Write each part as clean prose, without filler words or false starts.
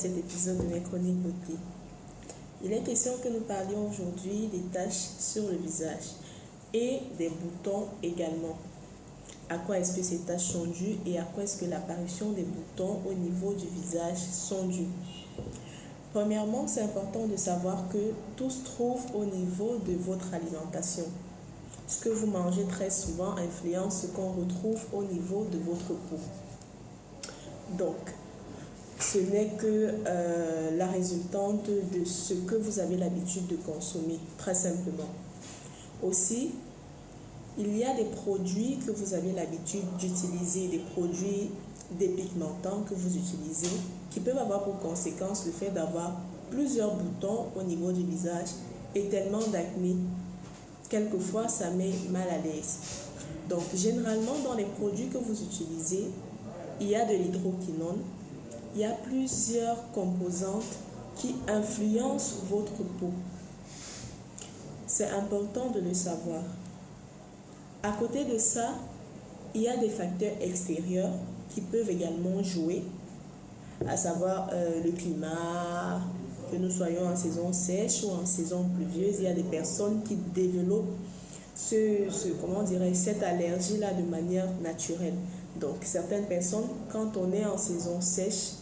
cet épisode de mes chroniques beauté. Il est question que nous parlions aujourd'hui des taches sur le visage et des boutons également. À quoi est-ce que ces taches sont dues et à quoi est-ce que l'apparition des boutons au niveau du visage sont dues? Premièrement, c'est important de savoir que tout se trouve au niveau de votre alimentation. Ce que vous mangez très souvent influence ce qu'on retrouve au niveau de votre peau. Donc, ce n'est que la résultante de ce que vous avez l'habitude de consommer, très simplement. Aussi, il y a des produits que vous avez l'habitude d'utiliser, des produits dépigmentants que vous utilisez, qui peuvent avoir pour conséquence le fait d'avoir plusieurs boutons au niveau du visage et tellement d'acné. Quelquefois, ça met mal à l'aise. Donc, généralement, dans les produits que vous utilisez, il y a de l'hydroquinone. Il y a plusieurs composantes qui influencent votre peau. C'est important de le savoir. À côté de ça, il y a des facteurs extérieurs qui peuvent également jouer, à savoir le climat, que nous soyons en saison sèche ou en saison pluvieuse. Il y a des personnes qui développent cette allergie-là de manière naturelle. Donc, certaines personnes, quand on est en saison sèche,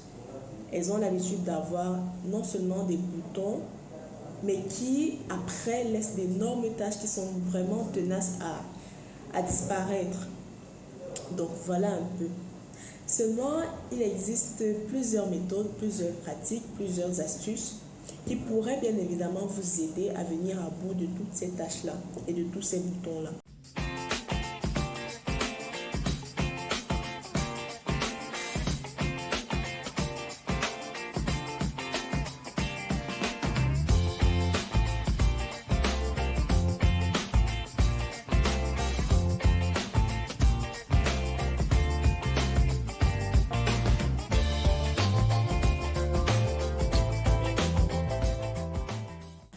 elles ont l'habitude d'avoir non seulement des boutons, mais qui, après, laissent d'énormes taches qui sont vraiment tenaces à disparaître. Donc, voilà un peu. Seulement, il existe plusieurs méthodes, plusieurs pratiques, plusieurs astuces qui pourraient bien évidemment vous aider à venir à bout de toutes ces taches-là et de tous ces boutons-là.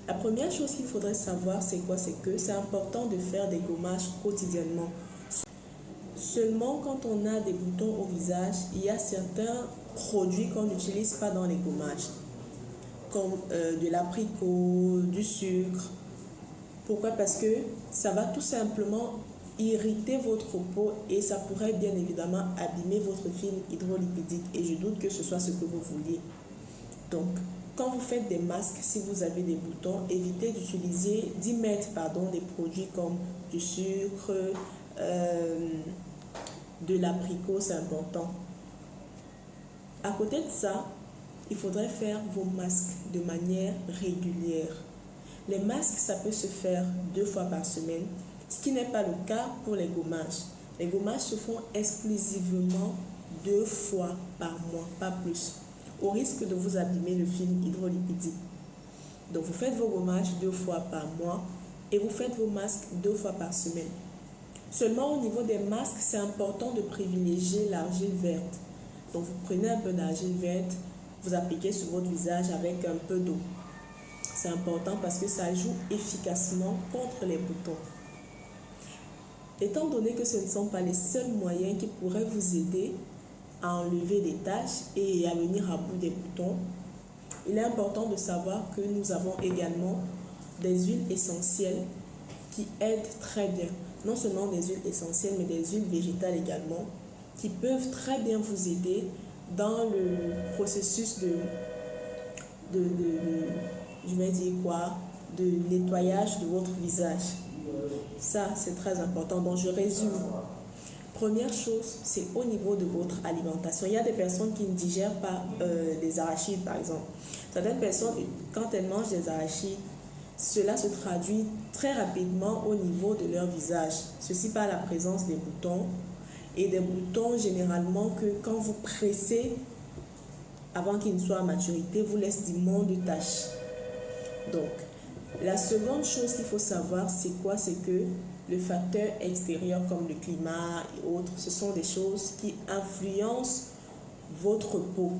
La première chose qu'il faudrait savoir, c'est quoi? C'est que c'est important de faire des gommages quotidiennement. Seulement, quand on a des boutons au visage, il y a certains produits qu'on n'utilise pas dans les gommages, comme de l'abricot, du sucre. Pourquoi? Parce que ça va tout simplement irriter votre peau et ça pourrait bien évidemment abîmer votre film hydrolipidique. Et je doute que ce soit ce que vous vouliez. Donc, quand vous faites des masques, si vous avez des boutons, évitez d'y mettre des produits comme du sucre, de l'abricot, c'est important. À côté de ça, il faudrait faire vos masques de manière régulière. Les masques, ça peut se faire 2 fois par semaine, ce qui n'est pas le cas pour les gommages. Les gommages se font exclusivement 2 fois par mois, pas plus, au risque de vous abîmer le film hydrolipidique. Donc, vous faites vos gommages 2 fois par mois et vous faites vos masques 2 fois par semaine. Seulement, au niveau des masques, c'est important de privilégier l'argile verte. Donc, vous prenez un peu d'argile verte, vous appliquez sur votre visage avec un peu d'eau. C'est important parce que ça joue efficacement contre les boutons. Étant donné que ce ne sont pas les seuls moyens qui pourraient vous aider à enlever des taches et à venir à bout des boutons, il est important de savoir que nous avons également des huiles essentielles qui aident très bien. Non seulement des huiles essentielles, mais des huiles végétales également, qui peuvent très bien vous aider dans le processus de nettoyage de votre visage. Ça, c'est très important. Donc, je résume. Première chose, c'est au niveau de votre alimentation. Il y a des personnes qui ne digèrent pas des arachides, par exemple. Certaines personnes, quand elles mangent des arachides, cela se traduit très rapidement au niveau de leur visage. Ceci par la présence des boutons. Et des boutons, généralement, que quand vous pressez, avant qu'ils ne soient à maturité, vous laissent d'immondes taches. Donc, la seconde chose qu'il faut savoir, c'est quoi? C'est que le facteur extérieur comme le climat et autres, ce sont des choses qui influencent votre peau,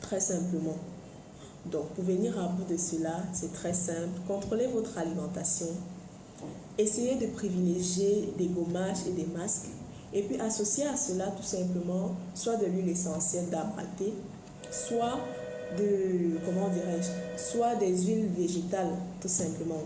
très simplement. Donc, pour venir à bout de cela, c'est très simple. Contrôlez votre alimentation. Essayez de privilégier des gommages et des masques. Et puis, associez à cela tout simplement soit de l'huile essentielle d'arbre à thé, soit comment dirais-je, soit des huiles végétales, tout simplement.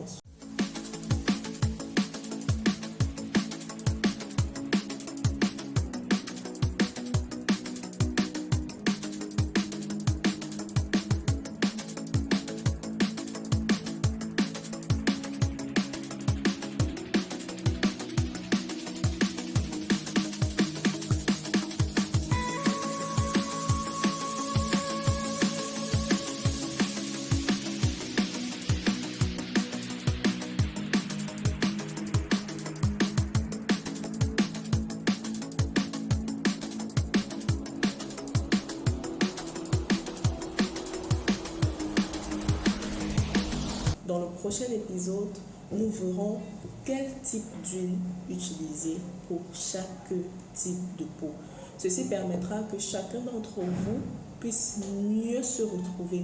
Dans le prochain épisode, nous verrons quel type d'huile utiliser pour chaque type de peau. Ceci permettra que chacun d'entre vous puisse mieux se retrouver.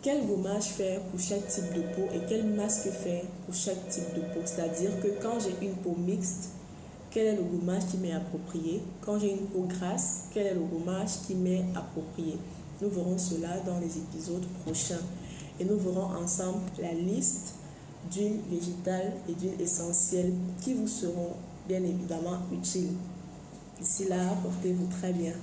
Quel gommage faire pour chaque type de peau et quel masque faire pour chaque type de peau. C'est-à-dire que quand j'ai une peau mixte, quel est le gommage qui m'est approprié? Quand j'ai une peau grasse, quel est le gommage qui m'est approprié? Nous verrons cela dans les épisodes prochains. Et nous verrons ensemble la liste d'huiles végétales et d'huiles essentielles qui vous seront bien évidemment utiles. D'ici là, portez-vous très bien.